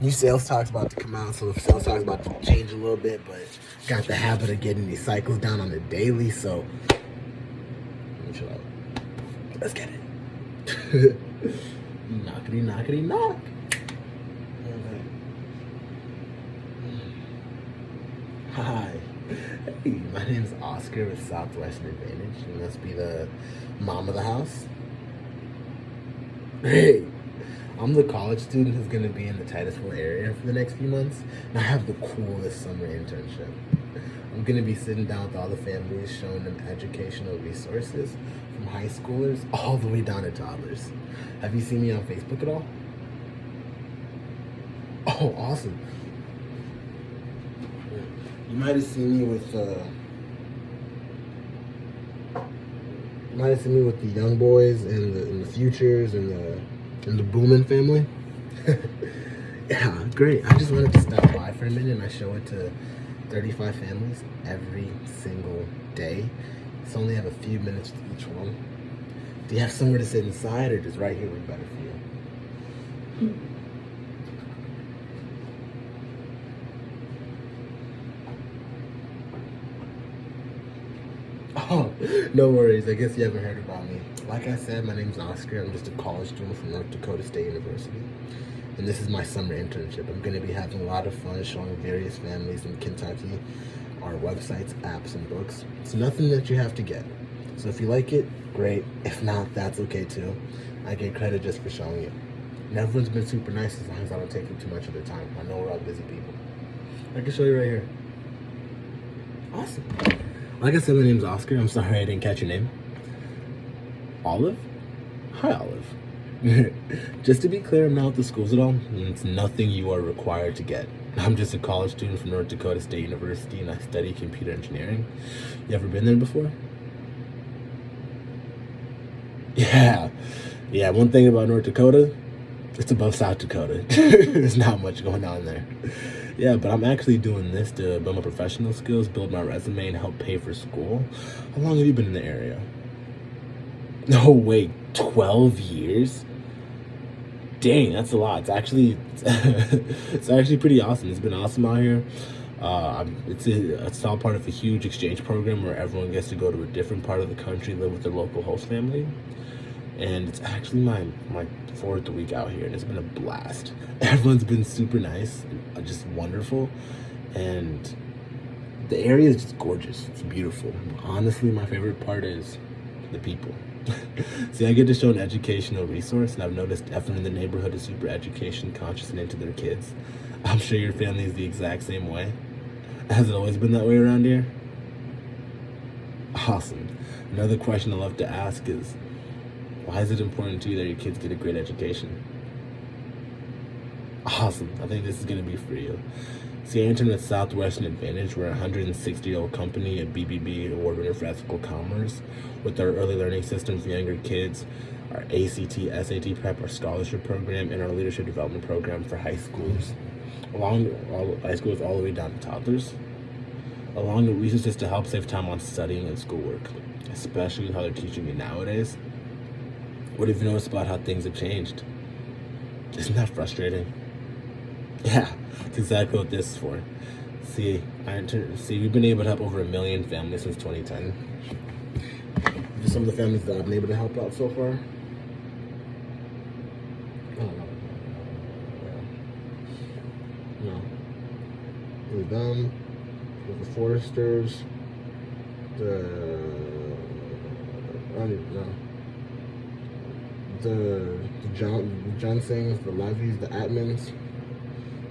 New sales talk's about to come out, so the sales talk's about to change a little bit, but got the habit of getting these cycles down on the daily, so let me chill out. Let's get it. Knockity, knockity, knock. Hi. Hey, my name is Oscar with Southwestern Advantage. You must be the mom of the house. Hey, I'm the college student who's going to be in the Titusville area for the next few months, and I have the coolest summer internship. I'm going to be sitting down with all the families, showing them educational resources from high schoolers all the way down to toddlers. Have you seen me on Facebook at all? Oh, awesome. You might have seen me with the young boys and the futures and the Boomin family. Yeah, great. I just wanted to stop by for a minute and I show it to 35 families every single day. It's only have a few minutes to each one. Do you have somewhere to sit inside, or does right here work better for you? Oh, no worries. I guess you haven't heard about me. Like I said, my name's Oscar. I'm just a college student from North Dakota State University. And this is my summer internship. I'm going to be having a lot of fun showing various families in Kentucky our websites, apps, and books. It's nothing that you have to get. So if you like it, great. If not, that's okay too. I get credit just for showing it. And everyone's been super nice as long as I don't take up too much of their time. I know we're all busy people. I can show you right here. Awesome. Like I said, my name's Oscar. I'm sorry I didn't catch your name. Olive? Hi, Olive. Just to be clear, I'm not with the schools at all. It's nothing you are required to get. I'm just a college student from North Dakota State University, and I study computer engineering. You ever been there before? Yeah. Yeah, one thing about North Dakota, it's above South Dakota. There's not much going on there. Yeah, but I'm actually doing this to build my professional skills, build my resume, and help pay for school. How long have you been in the area? No, wait, 12 years? Dang, that's a lot. It's actually pretty awesome. It's been awesome out here. It's all part of a huge exchange program where everyone gets to go to a different part of the country, live with their local host family. And it's actually my fourth week out here, and it's been a blast. Everyone's been super nice, just wonderful, and the area is just gorgeous. It's beautiful. Honestly, my favorite part is the people. See, I get to show an educational resource, and I've noticed everyone in the neighborhood is super education conscious and into their kids. I'm sure your family is the exact same way. Has it always been that way around here? Awesome. Another question I love to ask is, why is it important to you that your kids get a great education? Awesome. I think this is going to be for you. See, I interned with Southwestern Advantage. We're a 160-year-old company, a BBB award winner for ethical commerce, with our early learning system for younger kids, our ACT, SAT prep, our scholarship program, and our leadership development program for high schoolers. High schools all the way down to toddlers. Along with resources to help save time on studying and schoolwork, especially with how they're teaching me nowadays. What have you noticed about how things have changed? Isn't that frustrating? Yeah, that's exactly what this is for. See, we've been able to help over 1 million families since 2010. Just some of the families that I've been able to help out so far. No. With them, with the Foresters, the Johnsons, the Levies, the Atmans.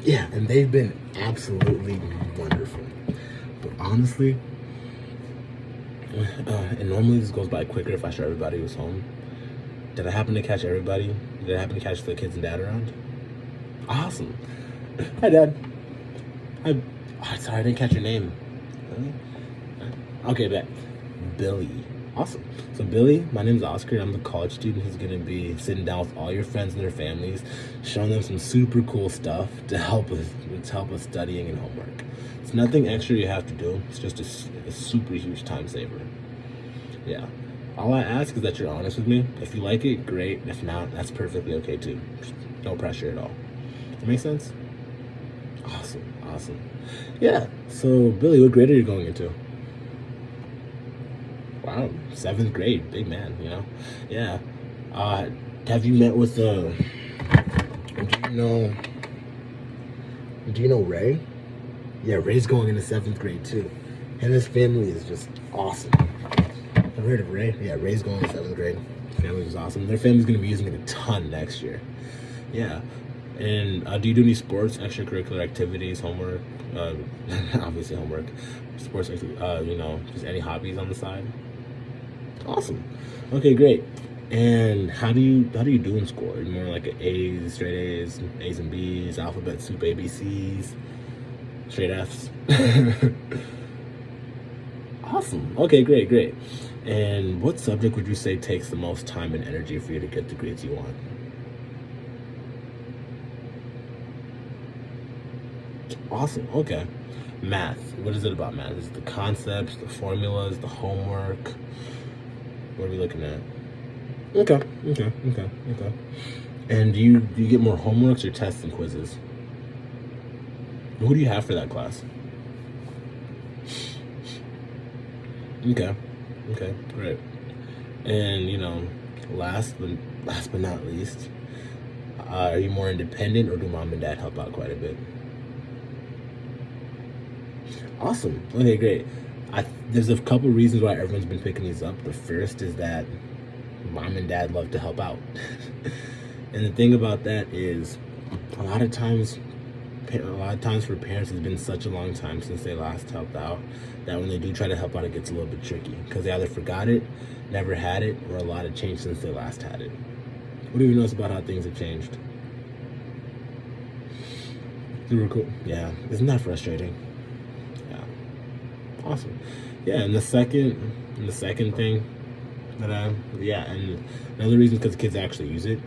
Yeah, and they've been absolutely wonderful. But honestly, and normally this goes by quicker if I show everybody who's home. Did I happen to catch everybody? Did I happen to catch the kids and dad around? Awesome. Hi, Dad. Sorry, I didn't catch your name. Okay, bet. Billy. Awesome. So Billy, my name's Oscar, and I'm the college student who's going to be sitting down with all your friends and their families, showing them some super cool stuff to help with studying and homework. It's nothing extra you have to do. It's just a super huge time saver. Yeah. All I ask is that you're honest with me. If you like it, great. If not, that's perfectly okay too. No pressure at all. That makes sense? Awesome, awesome. Yeah, so Billy, what grade are you going into? Wow, seventh grade, big man, you know? Yeah. Uh, have you met with do you know, do you know Ray? Yeah, Ray's going into seventh grade too. And his family is just awesome. I've heard of Ray. Yeah, Ray's going to seventh grade. His family is awesome. Their family's going to be using it a ton next year. Yeah. And do you do any sports, extracurricular activities, homework? Obviously homework, sports, just any hobbies on the side? Awesome. Okay, great. And how do you do in school? Are you more like A's, straight A's, A's and B's, alphabet soup, ABCs, straight F's? Awesome. Okay, great, great. And what subject would you say takes the most time and energy for you to get the grades you want? Awesome. Okay. Math. What is it about math? Is it the concepts, the formulas, the homework? What are we looking at? Okay. Okay. Okay. Okay. And do you get more homeworks or tests and quizzes? Who do you have for that class? Okay. Okay. Great. And last but not least, are you more independent or do mom and dad help out quite a bit? Awesome. Okay, great. There's a couple reasons why everyone's been picking these up. The first is that mom and dad love to help out. And the thing about that is a lot of times for parents, it's been such a long time since they last helped out that when they do try to help out, it gets a little bit tricky because they either forgot it, never had it, or a lot have changed since they last had it. What do you notice about how things have changed? Super cool. Yeah, isn't that frustrating? Yeah, awesome. Yeah, and the second thing and another reason is because kids actually use it.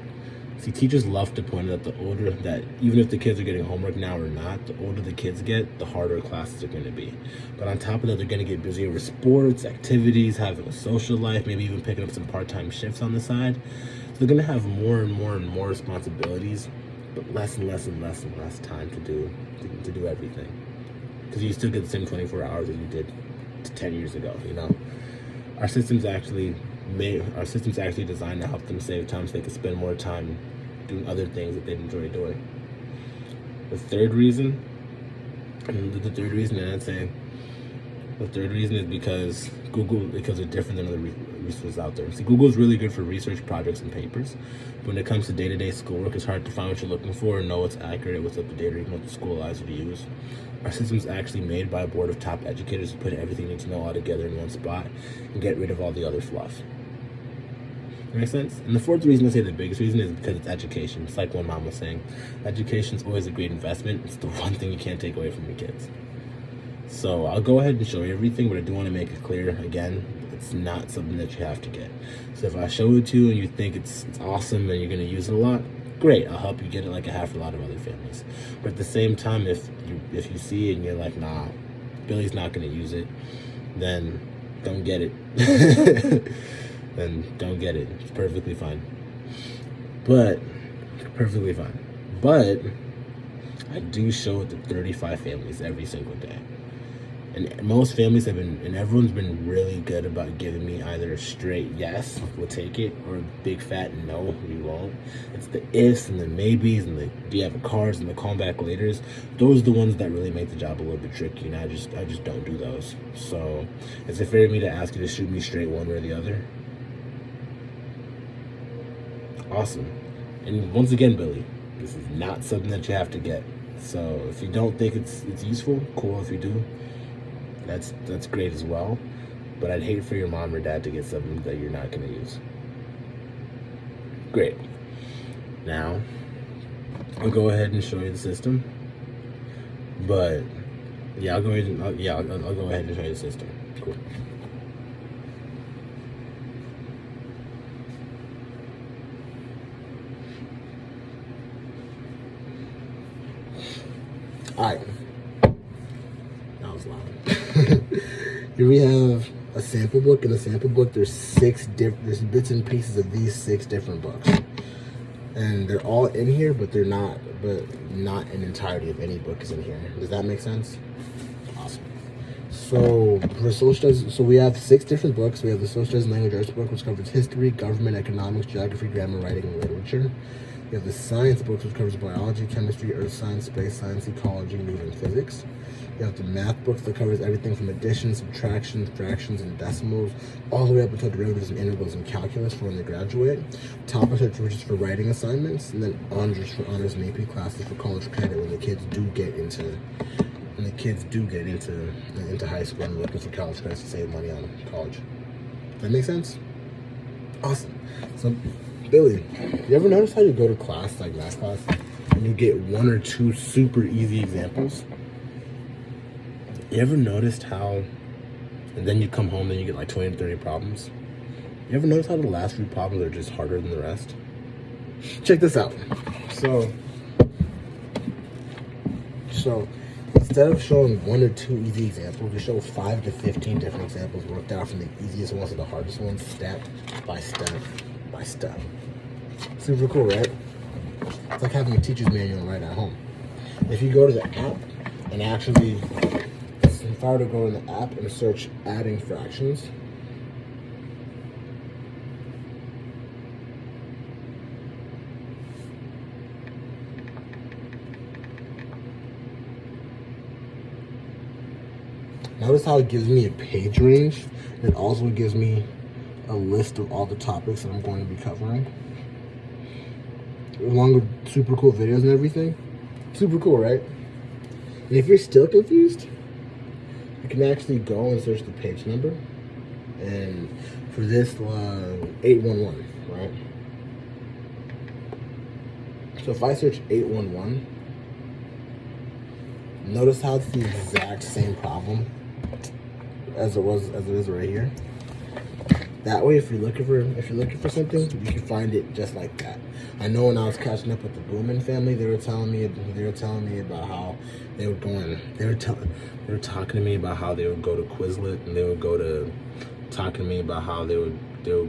See, teachers love to point out that even if the kids are getting homework now or not, the older the kids get, the harder classes are going to be. But on top of that, they're going to get busier with sports, activities, having a social life, maybe even picking up some part-time shifts on the side. So they're going to have more and more responsibilities, but less and less time to do everything. Because you still get the same 24 hours as you did 10 years ago, you know? Our system's actually designed to help them save time so they can spend more time doing other things that they enjoy doing. The third reason is because they're different than other resources out there. See, Google is really good for research projects and papers. But when it comes to day-to-day schoolwork, it's hard to find what you're looking for and know what's accurate, what's up to date, or even what the school allows you to use. Our system's actually made by a board of top educators to put everything you need to know all together in one spot and get rid of all the other fluff. Makes sense? And the fourth reason, I say the biggest reason, is because it's education. It's like what Mom was saying. Education's always a great investment. It's the one thing you can't take away from your kids. So I'll go ahead and show you everything, but I do want to make it clear, again, it's not something that you have to get. So if I show it to you and you think it's awesome and you're going to use it a lot, great, I'll help you get it like I have for a lot of other families. But at the same time, if you see it and you're like, nah, Billy's not going to use it, then don't get it. Then don't get it. It's perfectly fine. But I do show it to 35 families every single day. And most families everyone's been really good about giving me either a straight yes, we'll take it, or a big fat no, we won't. It's the ifs and the maybes and the do you have a cars and the call back laters. Those are the ones that really make the job a little bit tricky, and I just don't do those. So is it fair to me to ask you to shoot me straight one way or the other? Awesome. And once again, Billy, this is not something that you have to get. So if you don't think it's useful, cool. If you do, that's great as well. But I'd hate for your mom or dad to get something that you're not going to use. Great. Now, I'll go ahead and show you the system. But yeah, I'll go ahead and I'll go ahead and show you the system. Cool. Alright, that was loud. Here we have a sample book. In the sample book, there's bits and pieces of these 6 different books. And they're all in here, but they're not, but not an entirety of any book is in here. Does that make sense? Awesome. So for social studies, so we have 6 different books. We have the social studies and language arts book, which covers history, government, economics, geography, grammar, writing, and literature. We have the science book, which covers biology, chemistry, earth science, space science, ecology, Newton, physics. You have the math books that covers everything from addition, subtraction, fractions, and decimals, all the way up until derivatives and integrals and calculus for when they graduate. Topics are just for writing assignments, and then honors for honors and AP classes for college credit when the kids do get into high school and looking for college credits to save money on college. Does that make sense? Awesome. So, Billy, you ever notice how you go to class, like math class, and you get 1 or 2 super easy examples? You ever noticed how, and then you come home and you get like 20 to 30 problems? You ever notice how the last few problems are just harder than the rest? Check this out. So instead of showing 1 or 2 easy examples, we show 5 to 15 different examples worked out from the easiest ones to the hardest ones, step by step by step. Super cool, right? It's like having a teacher's manual right at home. If you go to the app and actually, if I were to go in the app and search adding fractions, notice how it gives me a page range. It also gives me a list of all the topics that I'm going to be covering, along with super cool videos and everything. Super cool, right? And if you're still confused, you can actually go and search the page number. And for this, 811, right? So if I search 811, notice how it's the exact same problem as it is right here. That way, if you're looking for something, you can find it just like that. I know when I was catching up with the Blumen family, they were telling me about how they were talking to me about how they would go to Quizlet, and they would talking to me about how they would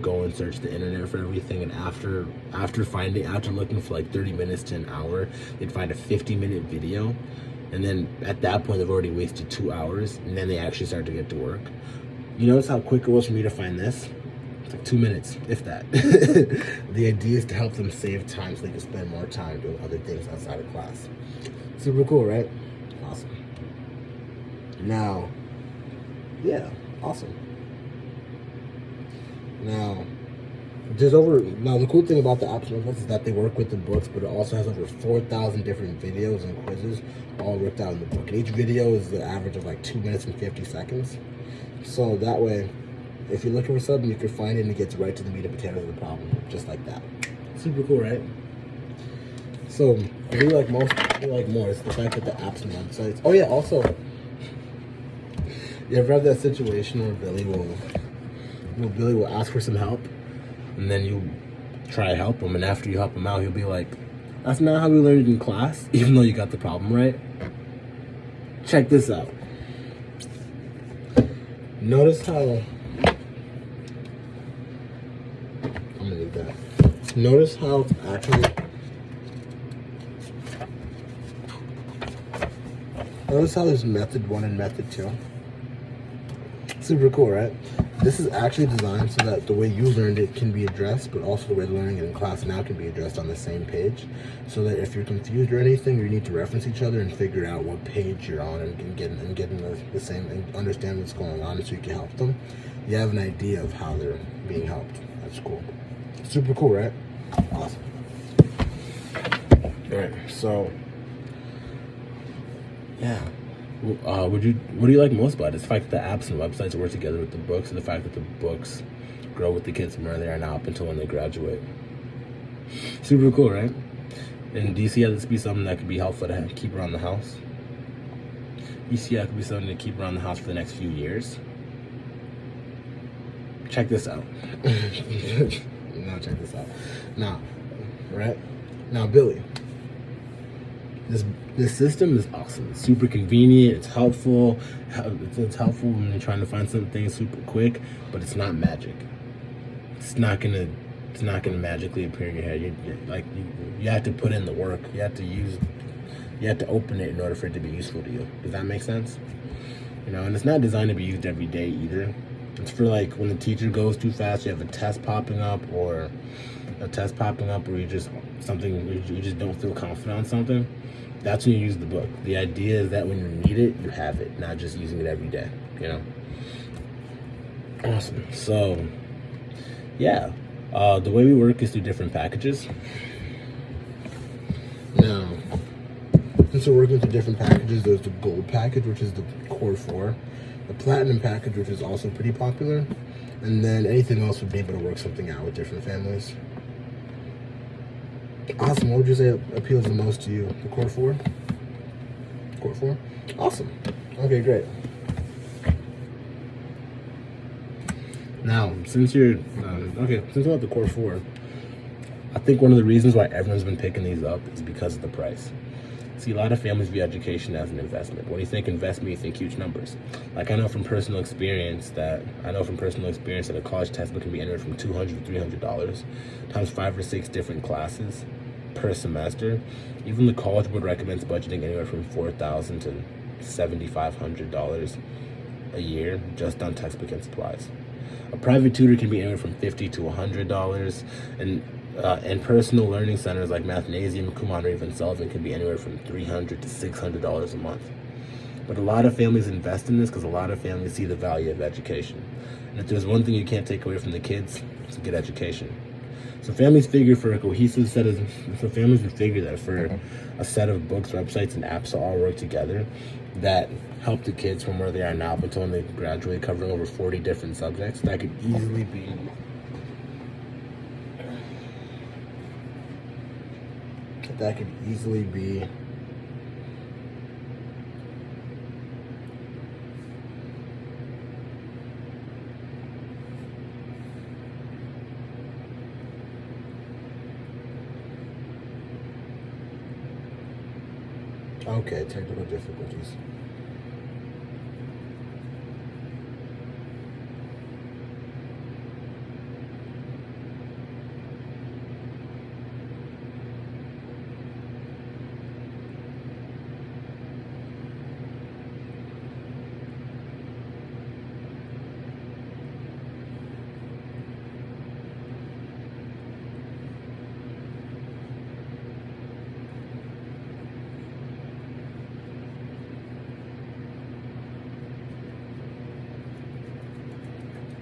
go and search the internet for everything, and after looking for like 30 minutes to an hour, they'd find a 50-minute video, and then at that point they've already wasted 2 hours, and then they actually start to get to work. You notice how quick it was for me to find this? It's like 2 minutes, if that. The idea is to help them save time so they can spend more time doing other things outside of class. Super cool, right? Awesome. Now, yeah, awesome. Now, the cool thing about the apps is that they work with the books, but it also has over 4,000 different videos and quizzes all worked out in the book. And each video is the average of like 2 minutes and 50 seconds. So that way, if you're looking for something, you can find it and it gets right to the meat and potatoes of the problem, just like that. Super cool, right? So, what do you like more is the fact that the apps and websites. Oh yeah, also, you ever have that situation where Billy will ask for some help, and then you try to help him, and after you help him out, he'll be like, "That's not how we learned in class," even though you got the problem right. Check this out. Notice how Notice how it's actually. Notice how there's method 1 and method 2. Super cool, right? This is actually designed so that the way you learned it can be addressed, but also the way learning it in class now can be addressed on the same page. So that if you're confused or anything, you need to reference each other and figure out what page you're on and get in the same and understand what's going on, so you can help them. You have an idea of how they're being helped. That's cool. Super cool, right? Awesome. All right, so yeah. What do you like most about it? It's the fact that the apps and websites work together with the books, and the fact that the books grow with the kids from where they are now up until when they graduate. Super cool, right? And do you see how this be something that could be helpful to keep around the house? You see how it could be something to keep around the house for the next few years? Check this out. Now check this out. Now, right? Now, Billy. This system is awesome. It's super convenient. It's helpful. It's helpful when you're trying to find something super quick, but it's not magic. It's not gonna It's not going to magically appear in your head. You have to put in the work. You have to open it in order for it to be useful to you. Does that make sense? And it's not designed to be used every day either. It's for like when the teacher goes too fast, you have a test popping up, or you just don't feel confident on something. That's when you use the book. The idea is that when you need it, you have it, not just using it every day. Awesome. So, yeah, the way we work is through different packages. Now, since we're working through different packages, there's the gold package, which is the core 4, the platinum package, which is also pretty popular, and then anything else would be able to work something out with different families. Awesome. What would you say appeals the most to you? The core 4? Core 4? Awesome. Okay, great. Now, since we're at the core 4, I think one of the reasons why everyone's been picking these up is because of the price. See, a lot of families view education as an investment. When you think investment, you think huge numbers. Like I know from personal experience that a college textbook can be anywhere from $200 to $300 times 5 or 6 different classes per semester. Even the College Board recommends budgeting anywhere from $4,000 to $7,500 a year just on textbook and supplies. A private tutor can be anywhere from $50 to $100, and personal learning centers like Mathnasium, Kumon, or even Sullivan can be anywhere from $300 to $600 a month. But a lot of families invest in this because a lot of families see the value of education. And if there's one thing you can't take away from the kids, it's a good education. So families figure for a cohesive set of, for a set of books, websites, and apps to all work together that help the kids from where they are now up until when they graduate, covering over 40 different subjects, that could easily be okay, technical difficulties.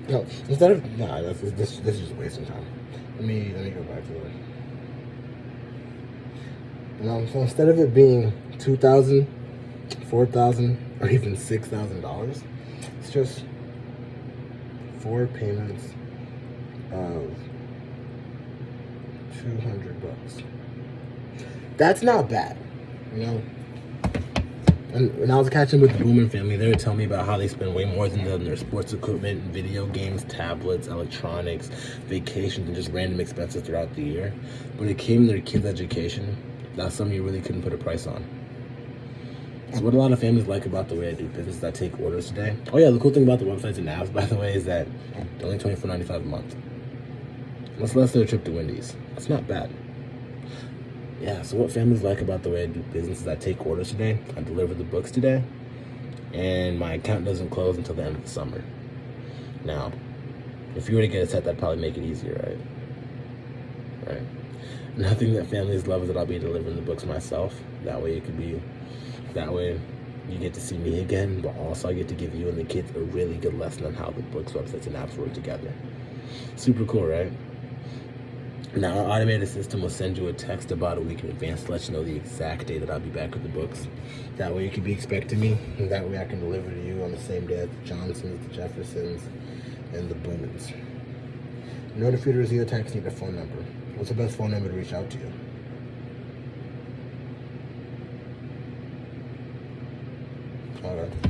No, this is just wasting time. Let me go back to it. So instead of it being $2,000, $4,000, or even $6,000, it's just 4 payments of $200. That's not bad, And when I was catching with the Boomer family, they would tell me about how they spend way more than their sports equipment, video games, tablets, electronics, vacations, and just random expenses throughout the year. When it came to their kids' education, that's something you really couldn't put a price on. So what a lot of families like about the way I do business is I take orders today. Oh yeah, the cool thing about the websites and apps, by the way, is that they're only $24.95 a month. That's less than a trip to Wendy's. That's not bad. Yeah, so what families like about the way I do business is I take orders today, I deliver the books today, and my account doesn't close until the end of the summer. Now, if you were to get a set, that'd probably make it easier, right? Another thing that families love is that I'll be delivering the books myself. That way you get to see me again, but also I get to give you and the kids a really good lesson on how the books, websites, and apps work together. Super cool, right? Now, our automated system will send you a text about a week in advance to let you know the exact day that I'll be back with the books. That way you can be expecting me, and that way I can deliver to you on the same day as the Johnsons, the Jeffersons, and the Boomans. In order for you to receive a text, you need a phone number. What's the best phone number to reach out to you? All right.